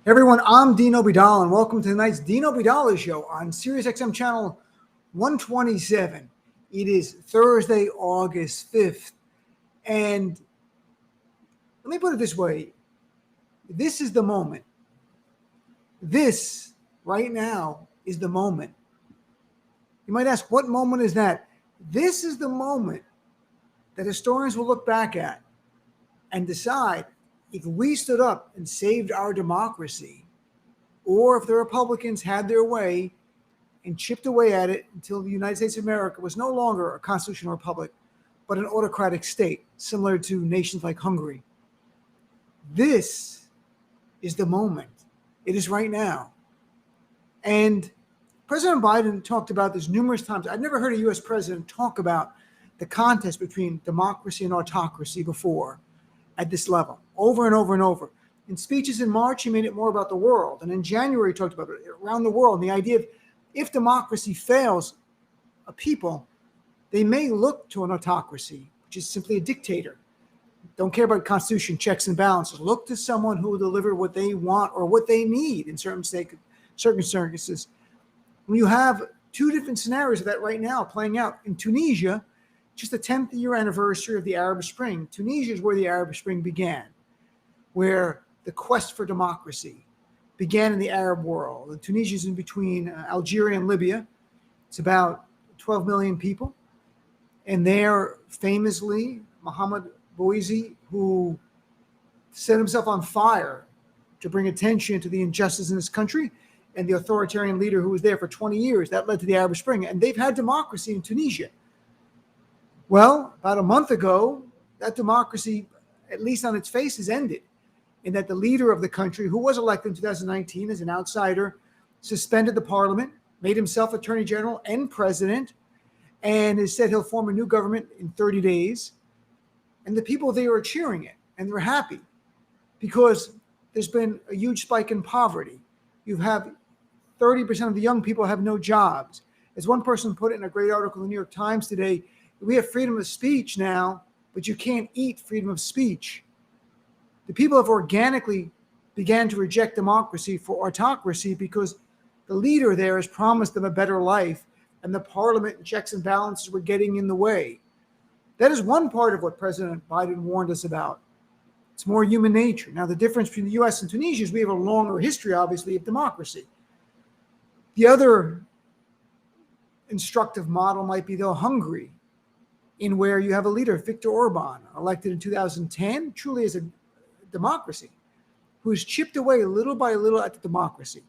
Everyone, I'm Dino Bidal, and welcome to tonight's Dino Bidal Show on SiriusXM channel 127. It is Thursday, August 5th, and let me put it this way. This is the moment. This, right now, is the moment. You might ask, what moment is that? This is the moment that historians will look back at and decide if we stood up and saved our democracy, or if the Republicans had their way and chipped away at it until the United States of America was no longer a constitutional republic, but an autocratic state, similar to nations like Hungary. This is the moment. It is right now. And President Biden talked about this numerous times. I've never heard a U.S. president talk about the contest between democracy and autocracy before at this level, over and over and over. In speeches in March, he made it more about the world. And in January, he talked about it around the world. And the idea of if democracy fails a people, they may look to an autocracy, which is simply a dictator. Don't care about constitution, checks and balances. Look to someone who will deliver what they want or what they need in certain circumstances. When you have two different scenarios of that right now playing out in Tunisia, just the 10th year anniversary of the Arab Spring. Tunisia is where the Arab Spring began, where the quest for democracy began in the Arab world. And Tunisia is in between Algeria and Libya. It's about 12 million people. And there, famously, Mohamed Bouazizi, who set himself on fire to bring attention to the injustice in this country, and the authoritarian leader who was there for 20 years, that led to the Arab Spring. And they've had democracy in Tunisia. Well, about a month ago, that democracy, at least on its face, has ended, in that the leader of the country, who was elected in 2019 as an outsider, suspended the parliament, made himself attorney general and president, and has said he'll form a new government in 30 days. And the people there are cheering it, and they're happy because there's been a huge spike in poverty. You have 30% of the young people have no jobs. As one person put it in a great article in the New York Times today, we have freedom of speech now, but you can't eat freedom of speech. The people have organically began to reject democracy for autocracy because the leader there has promised them a better life, and the parliament and checks and balances were getting in the way. That is one part of what President Biden warned us about. It's more human nature. Now, the difference between the U.S. and Tunisia is we have a longer history, obviously, of democracy. The other instructive model might be, though, Hungary, in where you have a leader, Viktor Orban, elected in 2010, truly as a democracy, who has chipped away little by little at the democracy.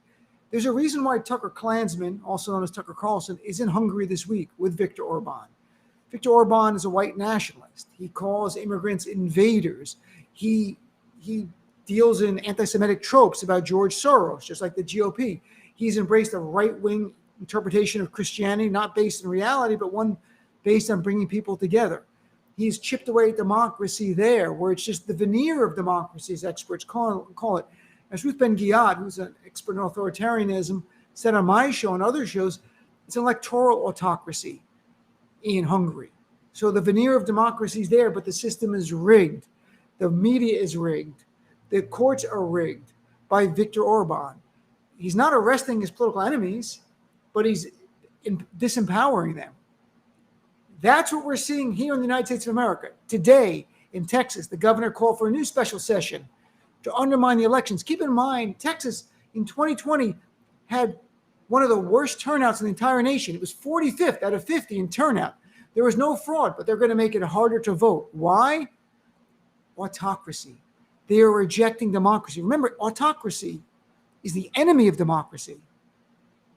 There's a reason why Tucker Klansman, also known as Tucker Carlson, is in Hungary this week with Viktor Orban. Viktor Orban is a white nationalist. He calls immigrants invaders. He deals in anti-Semitic tropes about George Soros, just like the GOP. He's embraced a right-wing interpretation of Christianity, not based in reality, but one based on bringing people together. He's chipped away at democracy there, where it's just the veneer of democracy, as experts call it. As Ruth Ben-Ghiat, who's an expert in authoritarianism, said on my show and other shows, it's an electoral autocracy in Hungary. So the veneer of democracy is there, but the system is rigged. The media is rigged. The courts are rigged by Viktor Orban. He's not arresting his political enemies, but he's disempowering them. That's what we're seeing here in the United States of America. Today, in Texas, the governor called for a new special session to undermine the elections. Keep in mind, Texas in 2020 had one of the worst turnouts in the entire nation. It was 45th out of 50 in turnout. There was no fraud, but they're going to make it harder to vote. Why? Autocracy. They are rejecting democracy. Remember, autocracy is the enemy of democracy.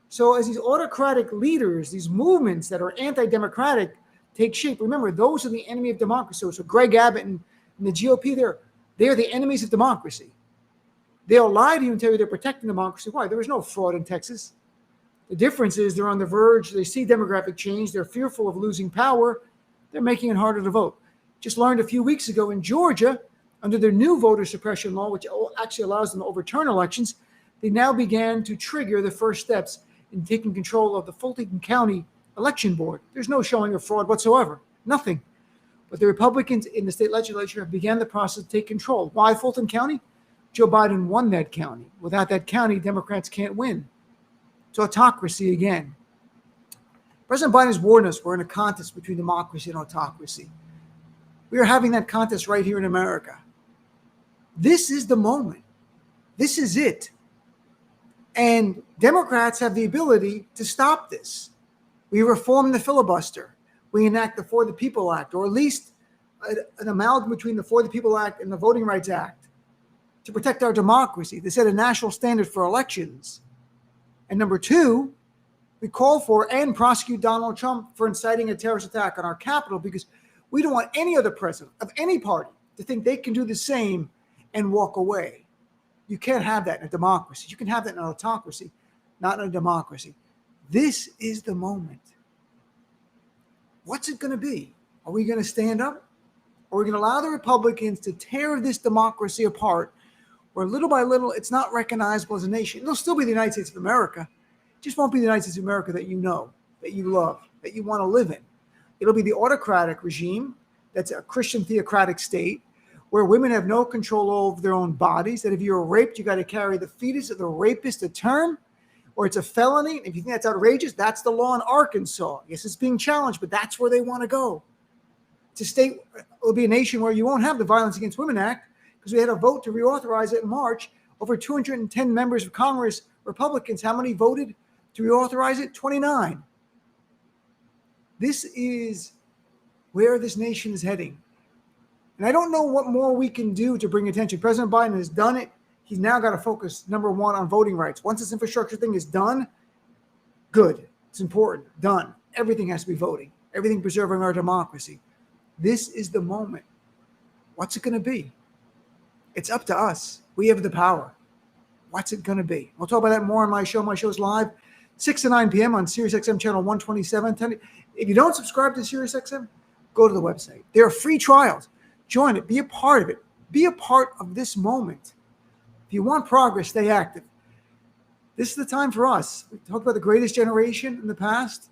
So as these autocratic leaders, these movements that are anti-democratic take shape, remember, those are the enemy of democracy. So Greg Abbott and the GOP, they're the enemies of democracy. They'll lie to you and tell you they're protecting democracy. Why? There was no fraud in Texas. The difference is they're on the verge. They see demographic change. They're fearful of losing power. They're making it harder to vote. Just learned a few weeks ago in Georgia, under their new voter suppression law, which actually allows them to overturn elections, they now began to trigger the first steps in taking control of the Fulton County Election Board. There's no showing of fraud whatsoever, nothing. But the Republicans in the state legislature have begun the process to take control. Why Fulton County? Joe Biden won that county. Without that county, Democrats can't win. It's autocracy again. President Biden has warned us we're in a contest between democracy and autocracy. We are having that contest right here in America. This is the moment. This is it. And Democrats have the ability to stop this. We reform the filibuster. We enact the For the People Act, or at least an amalgam between the For the People Act and the Voting Rights Act to protect our democracy, to set a national standard for elections. And number two, we call for and prosecute Donald Trump for inciting a terrorist attack on our Capitol, because we don't want any other president of any party to think they can do the same and walk away. You can't have that in a democracy. You can have that in an autocracy, not in a democracy. This is the moment. What's it going to be? Are we going to stand up? Or are we going to allow the Republicans to tear this democracy apart, where little by little it's not recognizable as a nation? It'll still be the United States of America. It just won't be the United States of America that you know, that you love, that you want to live in. It'll be the autocratic regime that's a Christian theocratic state where women have no control over their own bodies, that if you're raped, you got to carry the fetus of the rapist to term, or it's a felony. If you think that's outrageous, that's the law in Arkansas. Yes, it's being challenged, but that's where they want to go. It's a state, it'll be a nation where you won't have the Violence Against Women Act, because we had a vote to reauthorize it in March. Over 210 members of Congress, Republicans, how many voted to reauthorize it? 29. This is where this nation is heading. And I don't know what more we can do to bring attention. President Biden has done it. He's now got to focus, number one, on voting rights. Once this infrastructure thing is done, good. It's important. Done. Everything has to be voting. Everything preserving our democracy. This is the moment. What's it going to be? It's up to us. We have the power. What's it going to be? We'll talk about that more on my show. My show's live 6 to 9 p.m. on SiriusXM channel 127. If you don't subscribe to SiriusXM, go to the website. There are free trials. Join it. Be a part of it. Be a part of this moment. If you want progress, stay active. This is the time for us. We talked about the greatest generation in the past.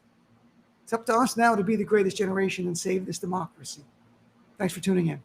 It's up to us now to be the greatest generation and save this democracy. Thanks for tuning in.